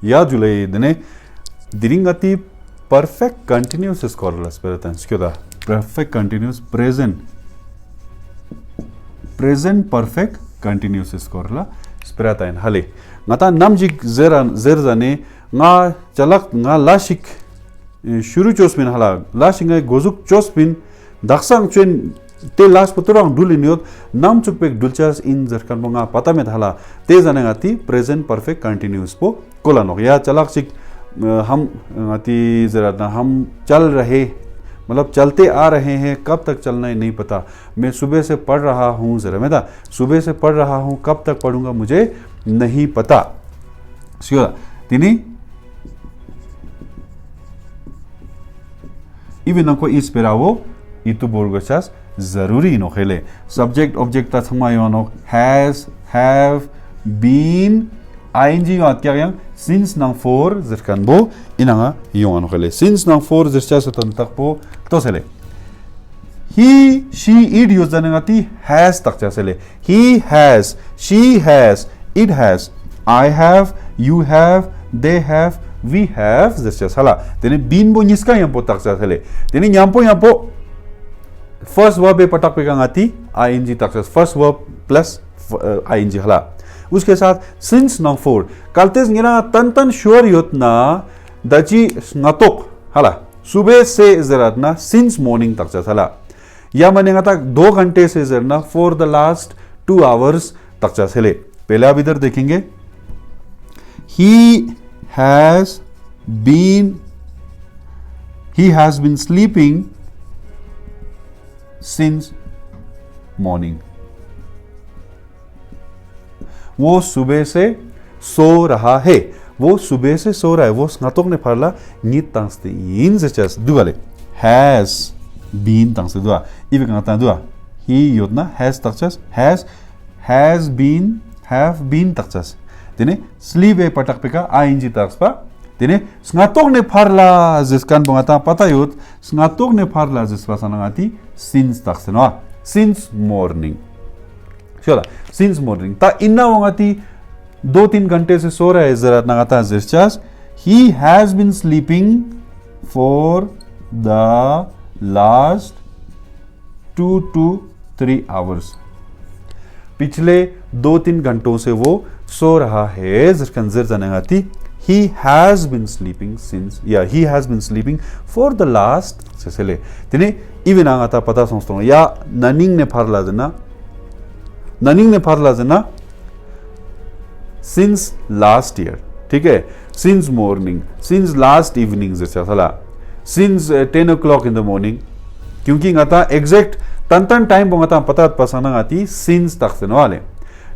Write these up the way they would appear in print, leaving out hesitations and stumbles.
या जुलाई दने दिरिंगती perfect continuous scoreless beratan skyoda perfect continuous present perfect continuous scorela speratain hale ngata namjik zerzane nga chalak nga lashik shuru chosmin hala lashing gozuk chospin daksang chen te lash puturang duliniot nam chukpek dulchas in zerkan bonga patamet hala te zanengati present perfect continuous po kolanok ya chalak sik हम जरा ना हम चल रहे मतलब चलते आ रहे हैं कब तक चलना है नहीं पता मैं सुबह से पढ़ रहा हूँ जरा मैं सुबह से पढ़ रहा हूँ कब तक पढ़ूंगा मुझे नहीं पता तिनी इवन को इस पेरावो इतु बोर्गचास जरूरी नो खेले सब्जेक्ट ऑब्जेक्ट ता समायोनो हैज हैव बीन ing क्या yang since nang for zerkan bo inanga yung ano kale since nang for zercha sa tantak po to sele he she it use zanangati has tak cha sele he has she has it has I have you have they have we have zercha sala tene bin bo niska yang po tak cha sele tene nyampo first verb pe patak pe ngati ing tak cha first verb plus ing hala उसके साथ since नंग four कलतेज गिरा तन तन sure योतना दची नतोक हाला सुबह से जरा सिंस मॉर्निंग तक चला या मनेगा तक 2 घंटे से जरा फॉर द लास्ट 2 आवर्स तक चले पहले आप इधर देखेंगे he has been sleeping since morning वो सुबह से सो रहा है वो सुबह से सो रहा है वो स्नातक ने फरला नीत तांसते इन जचस दुवाले has been तांसते दुआ इवे कहता दुआ he योजना has तकचस has been have been तकचस तेने sleep ए पटक पे का ing तकसपा तेने स्नातक ने फरला जिसकान बंगाता पता योत स्नातक ने फरला जिसपा सनगाती since तकसे ना since morning सिंस मॉर्निंग ता इन्ना वंगाती 2-3 घंटे से सो रहा है जरा नगाता जिसचास he has been sleeping for the last 2 to 3 hours पिछले 2-3 घंटों से वो सो रहा है जिसकन जर जानगाती he has been sleeping since he has been sleeping for the last सेले तिने इवन आगाता पता समझता या ननिंग ने फारला जना ननिंग ने फारला जना सिंस लास्ट ईयर ठीक है since morning since last evening जैसा सला since 10 o'clock in the morning क्योंकि गाता एग्जैक्ट तन टाइम बोंगाता पता पसाना आती सिंस तक से वाले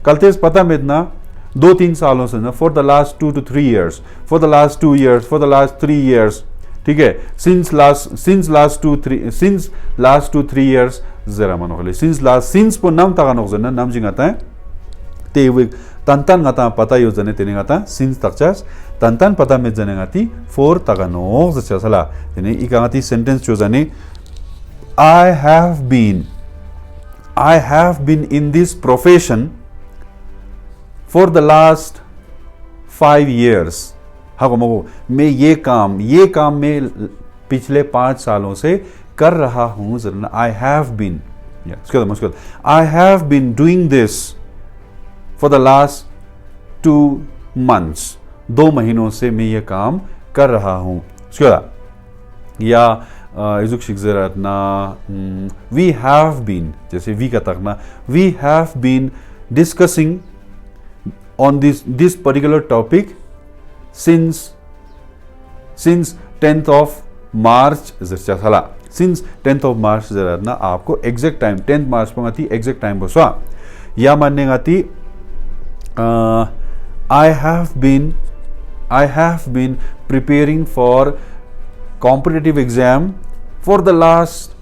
कलतेस पता में इतना 2-3 सालों से ना for the last 2 to 3 years for the last 2 years for the last 3 years ठीक है सिंस लास्ट 2 3 years जरा मनो खले सिंस पो नाम तगा नो जना नाम जिंगाता है ते वे तन गाता पता यो जने तेने गाता सिंस तकचास तन पता में जने गाती फोर तगा नो जचा सला तेने इकागाती सेंटेंस जो जने I have been in this profession for the last 5 years हाँ को मैं ये काम में पिछले 5 सालों से कर रहा हूँ जरा I have been मुश्किल I have been doing this for the last 2 months 2 महीनों से मैं ये काम कर रहा हूँ या इजुक जरा ना we have been जैसे we का तकना we have been discussing on this particular topic since 10th of March जैसा सला since 10th of March जरा ना आपको एग्जैक्ट टाइम 10th March पर आती एग्जैक्ट टाइम बसवा या मानने आती I have been preparing for competitive exam for the last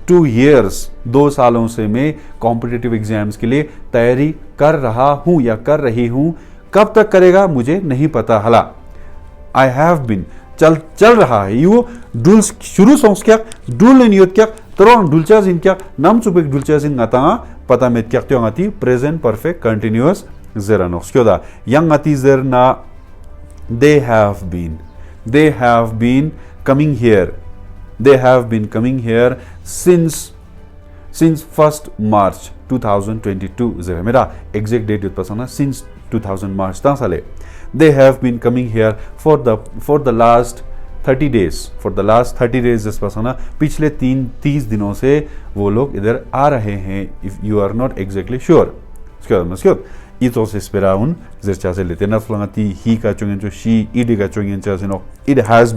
2 years 2 सालों से मैं competitive exams के लिए तैयारी कर रहा हूँ या कर रही हूँ कब तक करेगा मुझे नहीं पता हला I have been चल रहा है यो डुल शुरू सोंस क्या डुल इन योत क्या तरंग डुलचाज इन क्या नाम चुपेक डुलचाज इन गाता पता में क्या क्यों आती प्रेजेंट परफेक्ट कंटिन्यूअस जरा नोक्स क्यों दा यंग आती जर ना they have been coming here since 1st March 2022 zera mera exact date utpasana since 2000 March ta sale they have been coming here for the last 30 days जिस पास पिछले 30 दिनों से वो लोग इधर आ रहे हैं if you are not exactly sure ito se espera un zercha se letena flangati hi ka chungen cho she id ka chungen cha sino it has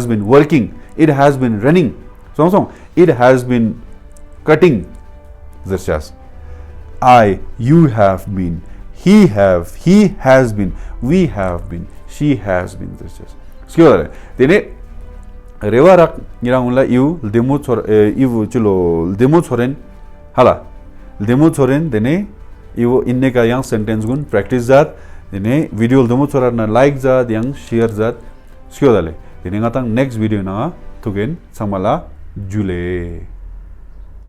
been working, it has been running it has been cutting zerchas you have been, he has been, we have been, she has been zerchas skio tene rewa rak ngira unla you demo chor you chulo demo choren hala demo choren dene you inne ka yang sentence gun practice zat dene video demo chorar na like zat yang share zat skio dale dene ngatang next video na tugen samala jule